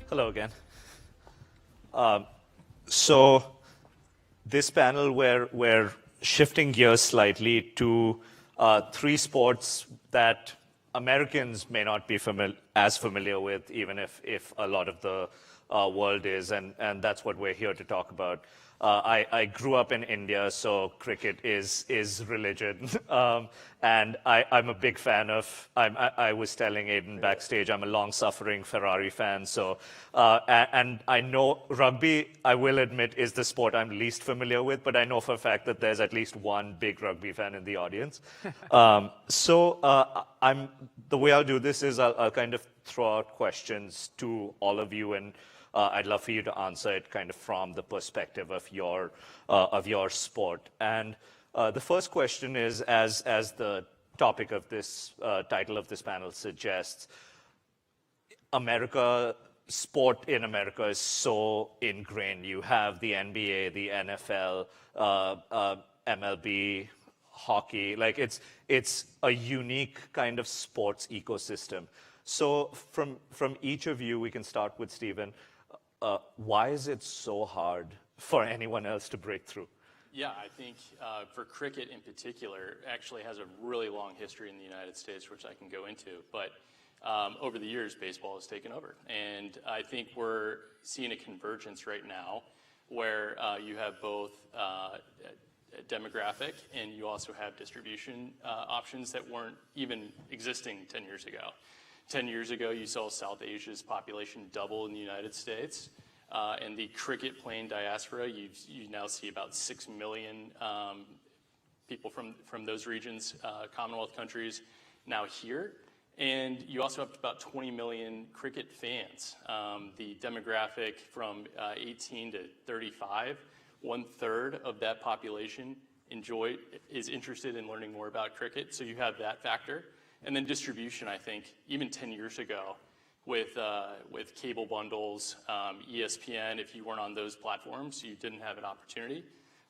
Hello again. So this panel, we're shifting gears slightly to three sports that Americans may not be as familiar with, even if a lot of the world is, and that's what we're here to talk about. I grew up in India, so cricket is religion, and I'm a big fan of. I was telling Aiden backstage, I'm a long-suffering Ferrari fan. So, and I know rugby, I will admit, is the sport I'm least familiar with, but I know for a fact that there's at least one big rugby fan in the audience. The way I'll do this is I'll kind of throw out questions to all of you, and I'd love for you to answer it kind of from the perspective of your sport. And the first question is, as the topic of this title of this panel suggests, sport in America is so ingrained. You have the NBA, the NFL, MLB, hockey. Like it's a unique kind of sports ecosystem. So from each of you, we can start with Stephen. Why is it so hard for anyone else to break through? Yeah, I think for cricket in particular, actually has a really long history in the United States, which I can go into. But over the years, baseball has taken over. And I think we're seeing a convergence right now where you have both demographic and you also have distribution options that weren't even existing 10 years ago. 10 years ago, you saw South Asia's population double in the United States. And the cricket playing diaspora, you now see about 6 million people from those regions, Commonwealth countries, now here. And you also have about 20 million cricket fans. The demographic from 18 to 35, 1/3 of that population is interested in learning more about cricket. So you have that factor. And then distribution, I think, even 10 years ago, with cable bundles, ESPN, if you weren't on those platforms, you didn't have an opportunity.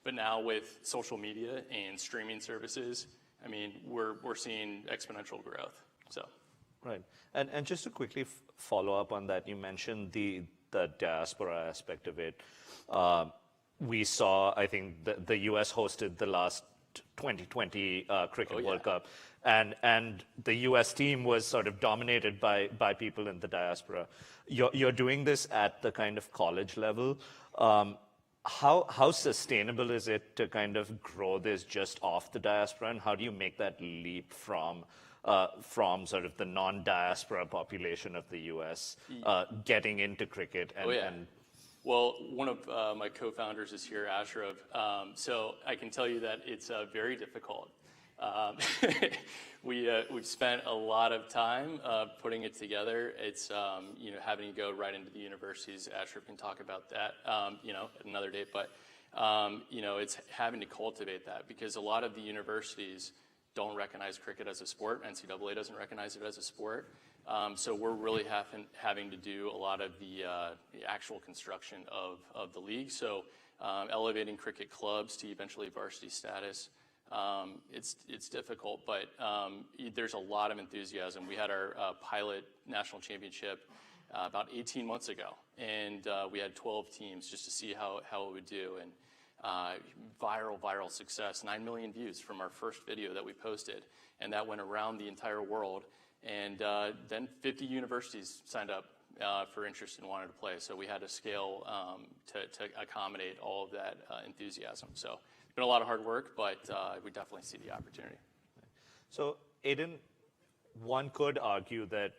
But now with social media and streaming services, I mean, we're seeing exponential growth. So, right. And just to quickly follow up on that, you mentioned the diaspora aspect of it. We saw, I think, the U.S. hosted the last 2020 Cricket World Cup. And the U.S. team was sort of dominated by people in the diaspora. You're doing this at the kind of college level. How sustainable is it to kind of grow this just off the diaspora, and how do you make that leap from sort of the non-diaspora population of the U.S. Getting into cricket? Well, one of my co-founders is here, Ashraf. So I can tell you that it's very difficult. We've spent a lot of time putting it together. It's having to go right into the universities. Ashraf can talk about that at another date. But it's having to cultivate that, because a lot of the universities don't recognize cricket as a sport. NCAA doesn't recognize it as a sport. So we're really having to do a lot of the actual construction of the league. So elevating cricket clubs to eventually varsity status. It's difficult, but there's a lot of enthusiasm. We had our pilot national championship about 18 months ago, and we had 12 teams just to see how it would do. And viral success, 9 million views from our first video that we posted, and that went around the entire world. And then 50 universities signed up for interest and wanted to play. So we had to scale to accommodate all of that enthusiasm. So it's been a lot of hard work, but we definitely see the opportunity. So Aiden, one could argue that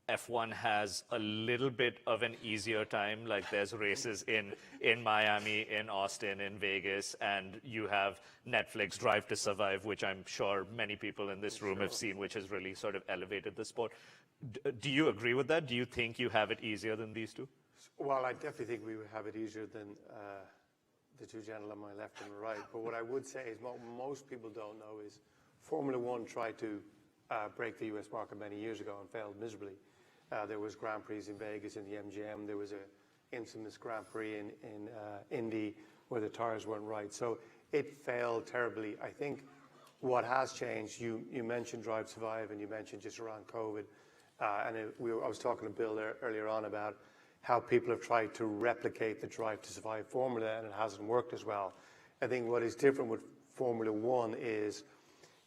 F1 has a little bit of an easier time. Like there's races in Miami, in Austin, in Vegas, and you have Netflix Drive to Survive, which I'm sure many people in this room have seen, which has really sort of elevated the sport. Do you agree with that? Do you think you have it easier than these two? Well, I definitely think we would have it easier than the two gentlemen on my left and right. But what I would say is what most people don't know is Formula One tried to break the US market many years ago and failed miserably. There was Grand Prix in Vegas in the MGM. There was an infamous Grand Prix in Indy where the tires weren't right. So it failed terribly. I think what has changed, you mentioned Drive Survive and you mentioned just around COVID. I was talking to Bill earlier on about how people have tried to replicate the Drive to Survive formula, and it hasn't worked as well. I think what is different with Formula One is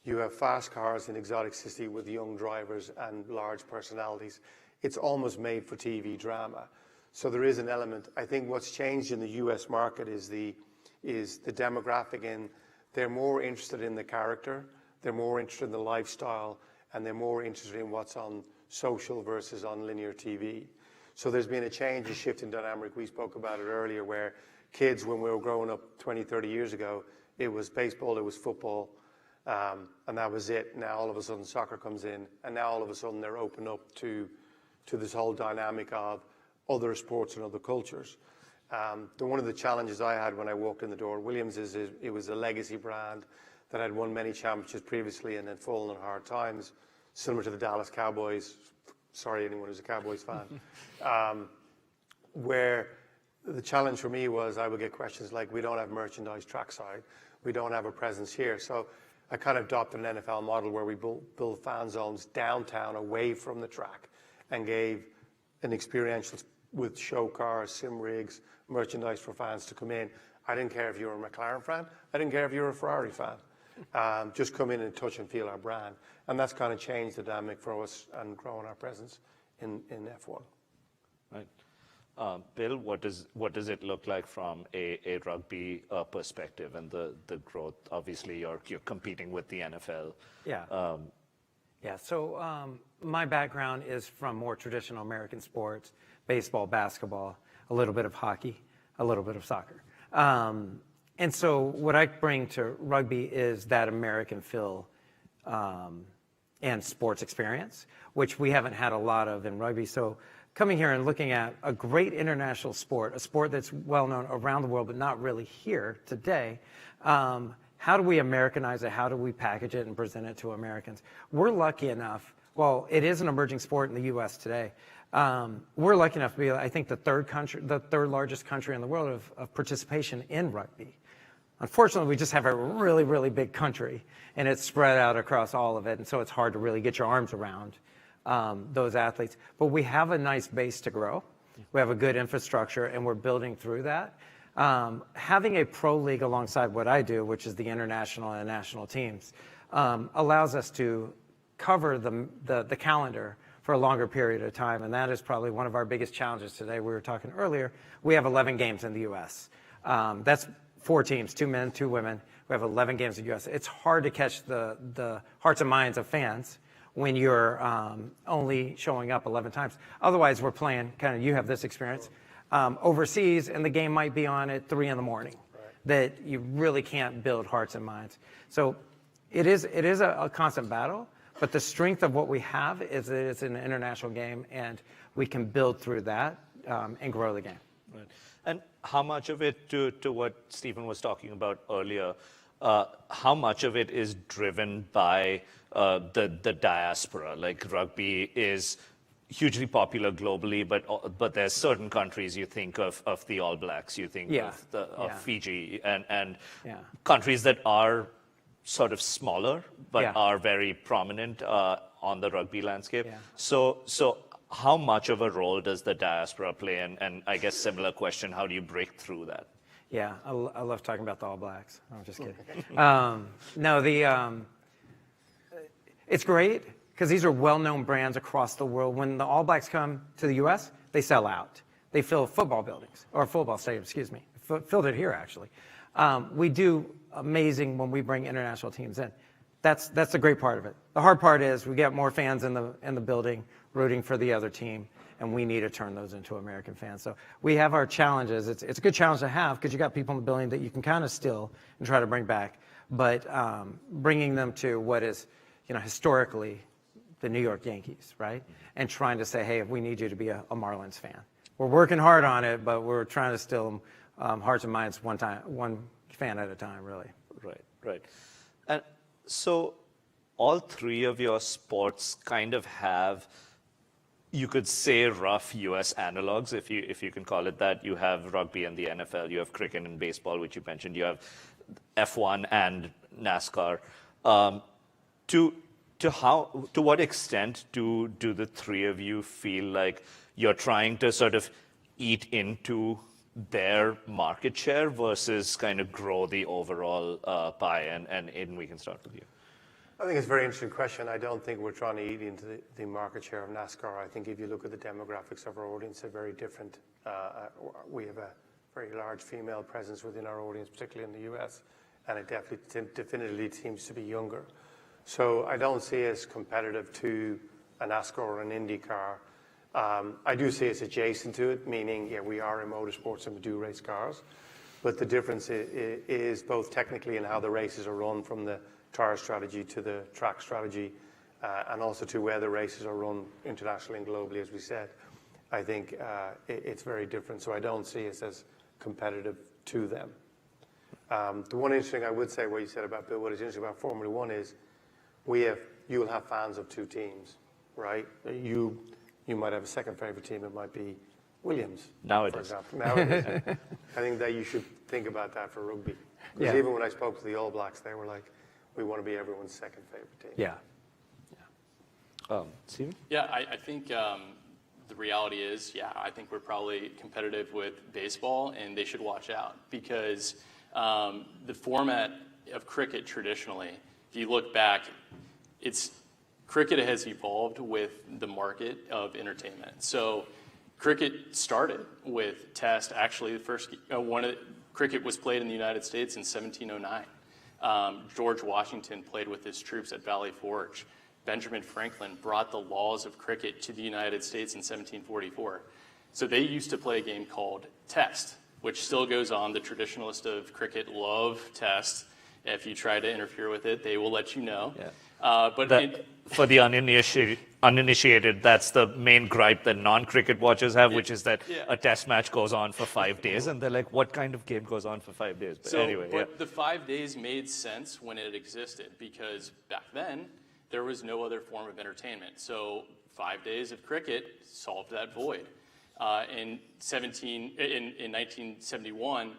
you have fast cars in exotic city with young drivers and large personalities. It's almost made for TV drama. So there is an element. I think what's changed in the US market is the demographic, and they're more interested in the character, they're more interested in the lifestyle, and they're more interested in what's on social versus on linear TV. So there's been a change, a shift in dynamic. We spoke about it earlier, where kids, when we were growing up 20, 30 years ago, it was baseball, it was football, and that was it. Now all of a sudden soccer comes in, and now all of a sudden they're open up to this whole dynamic of other sports and other cultures. One of the challenges I had when I walked in the door at Williams is it was a legacy brand that had won many championships previously and had fallen on hard times, similar to the Dallas Cowboys. Sorry, anyone who's a Cowboys fan. Where the challenge for me was I would get questions like, we don't have merchandise trackside, we don't have a presence here. So I kind of adopted an NFL model where we built fan zones downtown away from the track and gave an experiential with show cars, sim rigs, merchandise for fans to come in. I didn't care if you were a McLaren fan. I didn't care if you were a Ferrari fan. Just come in and touch and feel our brand. And that's kind of changed the dynamic for us and growing our presence in F1. Right. Bill, what does it look like from a rugby perspective and the growth? Obviously, you're competing with the NFL. Yeah. So my background is from more traditional American sports, baseball, basketball, a little bit of hockey, a little bit of soccer. And so what I bring to rugby is that American feel and sports experience, which we haven't had a lot of in rugby. So coming here and looking at a great international sport, a sport that's well known around the world, but not really here today, how do we Americanize it? How do we package it and present it to Americans? We're lucky enough, well, it is an emerging sport in the U.S. today. We're lucky enough to be, I think, the third largest country in the world of participation in rugby. Unfortunately, we just have a really, really big country, and it's spread out across all of it, and so it's hard to really get your arms around those athletes. But we have a nice base to grow. We have a good infrastructure, and we're building through that. Having a pro league alongside what I do, which is the international and national teams, allows us to cover the calendar for a longer period of time, and that is probably one of our biggest challenges today. We were talking earlier, we have 11 games in the U.S. That's 4 teams, 2 men, 2 women. We have 11 games in the U.S. It's hard to catch the hearts and minds of fans when you're only showing up 11 times. Otherwise, we're playing, kind of, you have this experience, overseas, and the game might be on at 3 in the morning, that you really can't build hearts and minds. So it is a constant battle, but the strength of what we have is that it's an international game, and we can build through that and grow the game. Right. And how much of it, to what Stephen was talking about earlier, how much of it is driven by the diaspora? Like, rugby is hugely popular globally, but there's certain countries, you think of the All Blacks, you think of Fiji, and countries that are sort of smaller, but are very prominent on the rugby landscape. Yeah. So how much of a role does the diaspora play? And I guess similar question, how do you break through that? Yeah, I love talking about the All Blacks. I'm just kidding. It's great because these are well-known brands across the world. When the All Blacks come to the U.S., they sell out. They fill football buildings, or football stadiums, excuse me. Filled it here, actually. We do amazing when we bring international teams in. That's the great part of it. The hard part is we get more fans in the building rooting for the other team, and we need to turn those into American fans. So we have our challenges. It's a good challenge to have because you got people in the building that you can kind of steal and try to bring back, but bringing them to what is, historically the New York Yankees, right? And trying to say, hey, we need you to be a Marlins fan. We're working hard on it, but we're trying to steal hearts and minds one fan at a time, really. Right. And so all 3 of your sports kind of have, you could say, rough U.S. analogs, if you can call it that. You have rugby and the NFL, you have cricket and baseball, which you mentioned, you have F1 and NASCAR. To what extent do the 3 of you feel like you're trying to sort of eat into their market share versus kind of grow the overall pie? And Aidan, we can start with you. I think it's a very interesting question. I don't think we're trying to eat into the market share of NASCAR. I think if you look at the demographics of our audience, they're very different. We have a very large female presence within our audience, particularly in the US, and it definitively seems to be younger. So I don't see us competitive to a NASCAR or an IndyCar. I do see us adjacent to it, meaning, yeah, we are in motorsports and we do race cars, but the difference is both technically in how the races are run, from the tire strategy to the track strategy, and also to where the races are run internationally and globally, as we said. I think it's very different, so I don't see us as competitive to them. The one interesting I would say, what you said about Bill, what is interesting about Formula One is you'll have fans of two teams, right? You might have a second favorite team. It might be Williams. Now it for is. example. Now it is. I think that you should think about that for rugby. Because even when I spoke to the All Blacks, they were like, we want to be everyone's second favorite team. Yeah. Steven? Yeah, I think the reality is, I think we're probably competitive with baseball, and they should watch out because the format of cricket traditionally, if you look back, cricket has evolved with the market of entertainment. So cricket started with Test. Actually, the first cricket was played in the United States in 1709. George Washington played with his troops at Valley Forge. Benjamin Franklin brought the laws of cricket to the United States in 1744. So they used to play a game called Test, which still goes on. The traditionalists of cricket love Test. If you try to interfere with it, they will let you know. Yeah. For the uninitiated, that's the main gripe that non-cricket watchers have, which is that a test match goes on for 5 days, and they're like, what kind of game goes on for 5 days? But the 5 days made sense when it existed, because back then, there was no other form of entertainment. So 5 days of cricket solved that void. In 1971,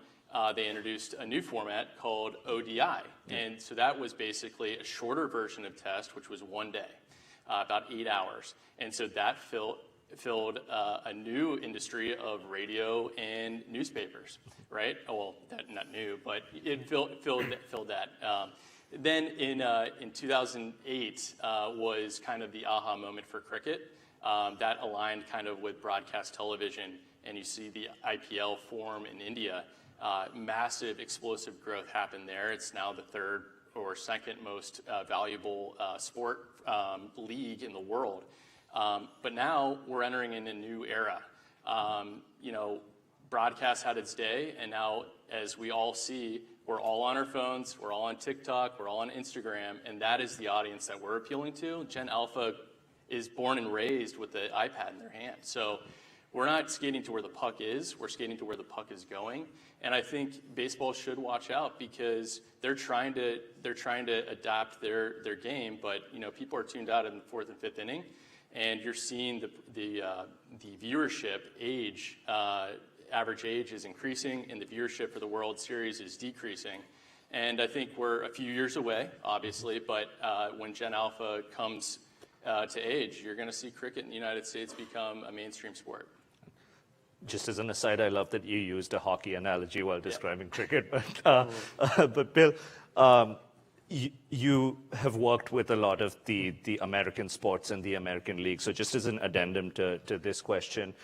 they introduced a new format called ODI. And so that was basically a shorter version of Test, which was 1 day, about 8 hours. And so that filled a new industry of radio and newspapers, right? Well, not new, but it filled that. Then in 2008 was kind of the aha moment for cricket. That aligned kind of with broadcast television, and you see the IPL form in India. Massive explosive growth happened there. It's now the third or second most valuable sport league in the world. But now we're entering in a new era. Broadcast had its day, and now, as we all see, we're all on our phones, we're all on TikTok, we're all on Instagram, and that is the audience that we're appealing to. Gen Alpha is born and raised with the iPad in their hand. So we're not skating to where the puck is, we're skating to where the puck is going. And I think baseball should watch out because they're trying to adapt their game, but people are tuned out in the fourth and fifth inning, and you're seeing the viewership age, average age is increasing, and the viewership for the World Series is decreasing. And I think we're a few years away, obviously, but when Gen Alpha comes to age, you're going to see cricket in the United States become a mainstream sport. Just as an aside, I love that you used a hockey analogy while describing cricket. But Bill, you have worked with a lot of the American sports and the American league. So just as an addendum to this question,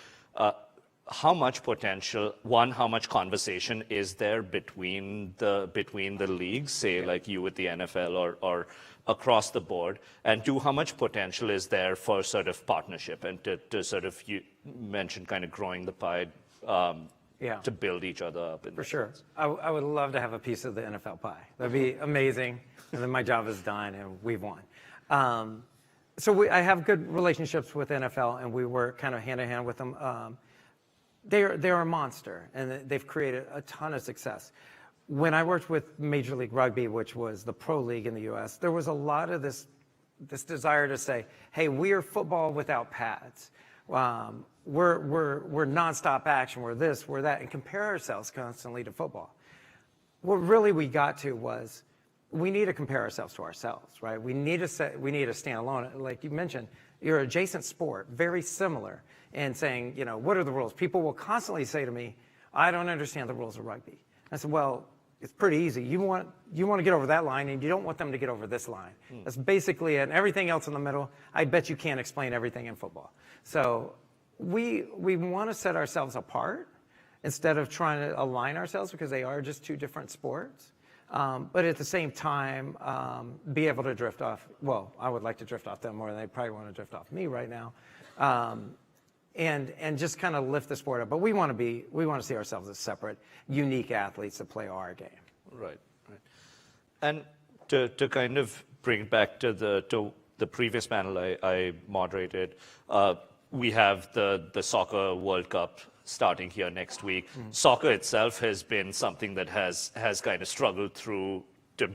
how much potential, how much conversation is there between the leagues, say like you with the NFL or across the board, and two, how much potential is there for sort of partnership and to sort of, you mentioned kind of growing the pie to build each other up? For sure. I would love to have a piece of the NFL pie. That'd be amazing. And then my job is done and we've won. So I have good relationships with NFL, and we work kind of hand in hand with them. They're a monster, and they've created a ton of success. When I worked with Major League Rugby, which was the pro league in the U.S., there was a lot of this desire to say, hey, we're football without pads. We're nonstop action. We're this, we're that, and compare ourselves constantly to football. What really we got to was we need to compare ourselves to ourselves, right? We need to stand alone. Like you mentioned, your adjacent sport, very similar, and saying, you know, what are the rules? People will constantly say to me, I don't understand the rules of rugby. I said, well, it's pretty easy. You want to get over that line, and you don't want them to get over this line. That's basically it. And everything else in the middle, I bet you can't explain everything in football. So we want to set ourselves apart instead of trying to align ourselves, because they are just two different sports. But at the same time, be able to drift off. Well, I would like to drift off them more than they probably want to drift off me right now. And just kind of lift the sport up. But we want to see ourselves as separate, unique athletes that play our game. Right. And to kind of bring it back to the previous panel I moderated, we have the Soccer World Cup starting here next week. Soccer itself has been something that has kind of struggled to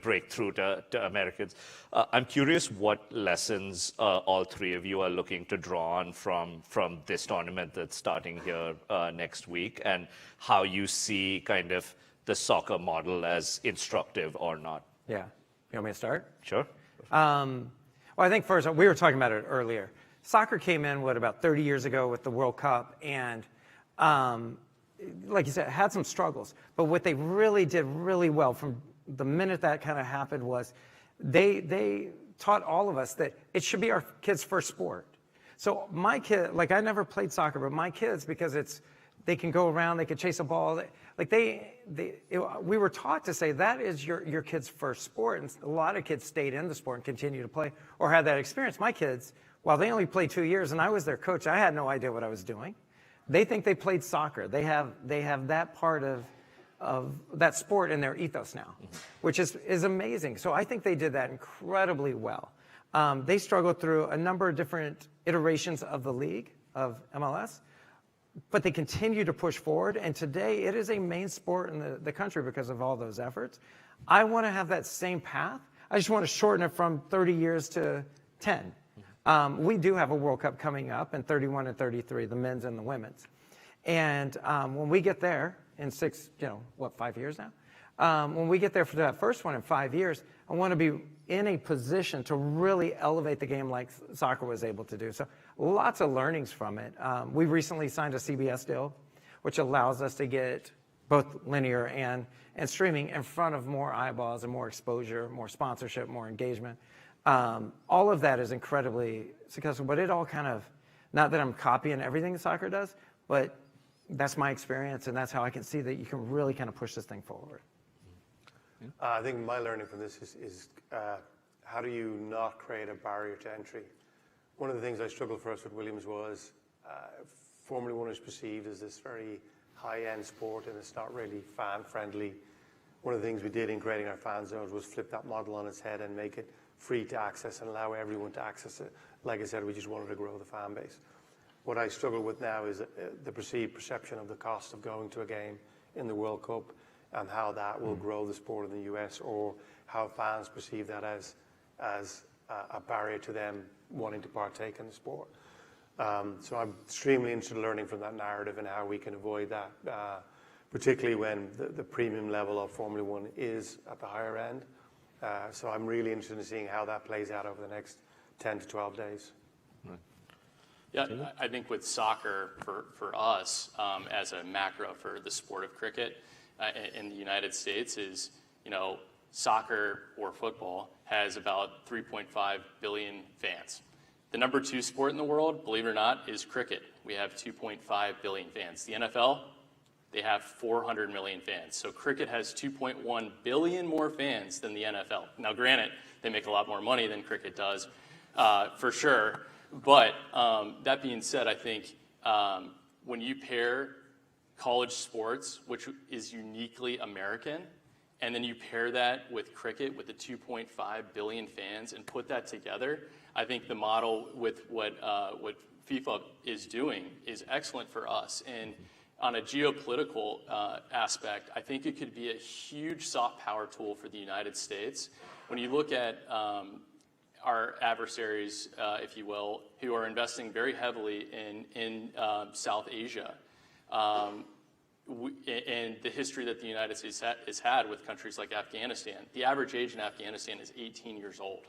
break through to Americans. I'm curious what lessons all three of you are looking to draw on from this tournament that's starting here next week, and how you see kind of the soccer model as instructive or not. Yeah. You want me to start? Sure. Well, I think first, we were talking about it earlier. Soccer came in, about 30 years ago with the World Cup, and like you said, had some struggles. But what they really did really well from the minute that kind of happened was they taught all of us that it should be our kids' first sport. So my kid, like I never played soccer, but my kids, because they can go around, they can chase a ball. We were taught to say that is your kid's first sport. And a lot of kids stayed in the sport and continue to play or had that experience. My kids, while they only played 2 years and I was their coach, I had no idea what I was doing. They think they played soccer. They have that part of that sport in their ethos now, which is amazing. So I think they did that incredibly well. They struggled through a number of different iterations of the league, of MLS, but they continue to push forward. And today it is a main sport in the country because of all those efforts. I want to have that same path. I just want to shorten it from 30 years to 10. We do have a World Cup coming up in 31 and 33, the men's and the women's. And when we get there in 5 years now? When we get there for that first one in 5 years, I want to be in a position to really elevate the game like soccer was able to do. So lots of learnings from it. We recently signed a CBS deal, which allows us to get both linear and streaming in front of more eyeballs and more exposure, more sponsorship, more engagement. All of that is incredibly successful, but it all kind of, not that I'm copying everything soccer does, but that's my experience, and that's how I can see that you can really kind of push this thing forward. I think my learning from this is how do you not create a barrier to entry? One of the things I struggled for us with Williams was Formula One is perceived as this very high-end sport, and it's not really fan-friendly. One of the things we did in creating our fan zones was flip that model on its head and make it free to access and allow everyone to access it. Like I said, we just wanted to grow the fan base. What I struggle with now is the perceived perception of the cost of going to a game in the World Cup and how that will grow the sport in the US, or how fans perceive that as a barrier to them wanting to partake in the sport. So I'm extremely interested in learning from that narrative and how we can avoid that, particularly when the premium level of Formula One is at the higher end. So I'm really interested in seeing how that plays out over the next 10 to 12 days. Yeah, I think with soccer, for us, as a macro for the sport of cricket in the United States is, soccer or football has about 3.5 billion fans. The number 2 sport in the world, believe it or not, is cricket. We have 2.5 billion fans. The NFL, they have 400 million fans. So cricket has 2.1 billion more fans than the NFL. Now, granted, they make a lot more money than cricket does, for sure. But that being said, I think when you pair college sports, which is uniquely American, and then you pair that with cricket with the 2.5 billion fans and put that together, I think the model with what FIFA is doing is excellent for us. And on a geopolitical aspect, I think it could be a huge soft power tool for the United States. When you look at our adversaries, if you will, who are investing very heavily in South Asia, and the history that the United States has had with countries like Afghanistan. The average age in Afghanistan is 18 years old.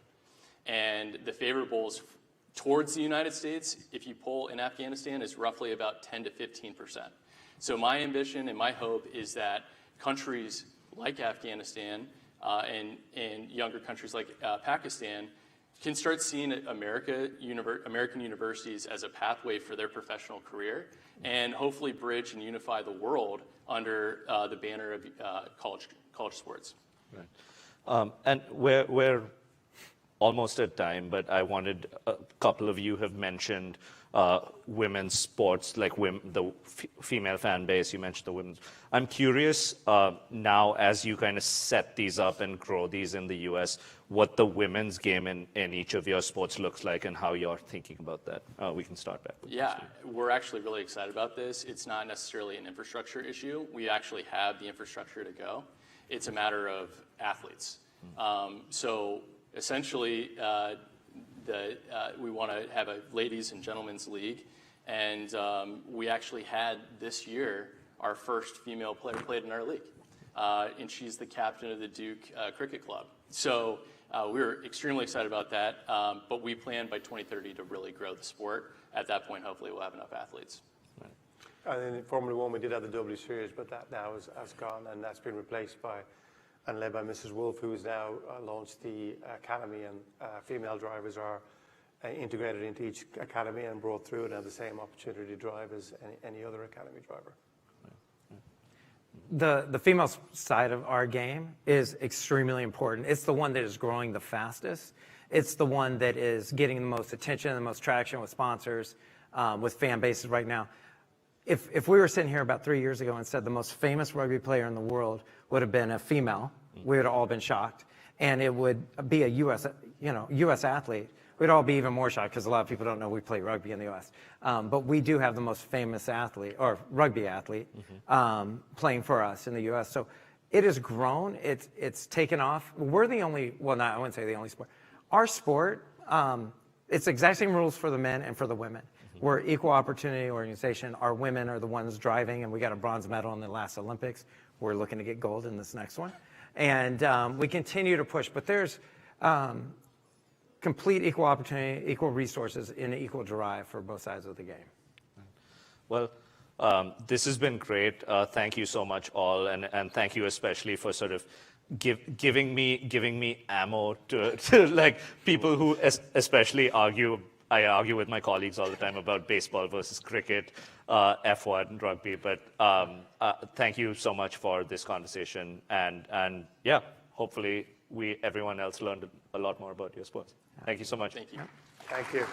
And the favorables towards the United States, if you poll in Afghanistan, is roughly about 10 to 15%. So my ambition and my hope is that countries like Afghanistan and younger countries like Pakistan can start seeing American universities as a pathway for their professional career, and hopefully bridge and unify the world under the banner of college sports. Right. And we're almost at time, but I wanted, a couple of you have mentioned women's sports, like the female fan base. You mentioned the women's. I'm curious now, as you kind of set these up and grow these in the US, what the women's game in each of your sports looks like and how you're thinking about that. We can start back with Yeah, we're actually really excited about this. It's not necessarily an infrastructure issue. We actually have the infrastructure to go. It's a matter of athletes. So essentially, we want to have a ladies and gentlemen's league, and we actually had this year our first female player played in our league, and she's the captain of the Duke Cricket Club. So we're extremely excited about that, but we plan by 2030 to really grow the sport. At that point, hopefully we'll have enough athletes. And then in Formula One, we did have the W Series, but that now has gone, and that's been replaced by and led by Mrs. Wolf, who has now launched the academy, and female drivers are integrated into each academy and brought through and have the same opportunity to drive as any other academy driver. The female side of our game is extremely important. It's the one that is growing the fastest. It's the one that is getting the most attention, the most traction with sponsors, with fan bases right now. If we were sitting here about 3 years ago and said the most famous rugby player in the world would have been a female, we would have all been shocked. And it would be a U.S. athlete. We'd all be even more shocked because a lot of people don't know we play rugby in the U.S. But we do have the most famous athlete, or rugby athlete, playing for us in the U.S. So it has grown. It's taken off. We're the only, well, not, I wouldn't say the only sport. Our sport, it's the exact same rules for the men and for the women. We're an equal opportunity organization. Our women are the ones driving, and we got a bronze medal in the last Olympics. We're looking to get gold in this next one. And we continue to push, but there's complete equal opportunity, equal resources, and equal drive for both sides of the game. Well, this has been great. Thank you so much, all, and thank you especially for sort of giving me ammo to like people who especially argue. I argue with my colleagues all the time about baseball versus cricket, F1, and rugby. But thank you so much for this conversation, and yeah, hopefully everyone else learned a lot more about your sports. Thank you so much. Thank you. Thank you.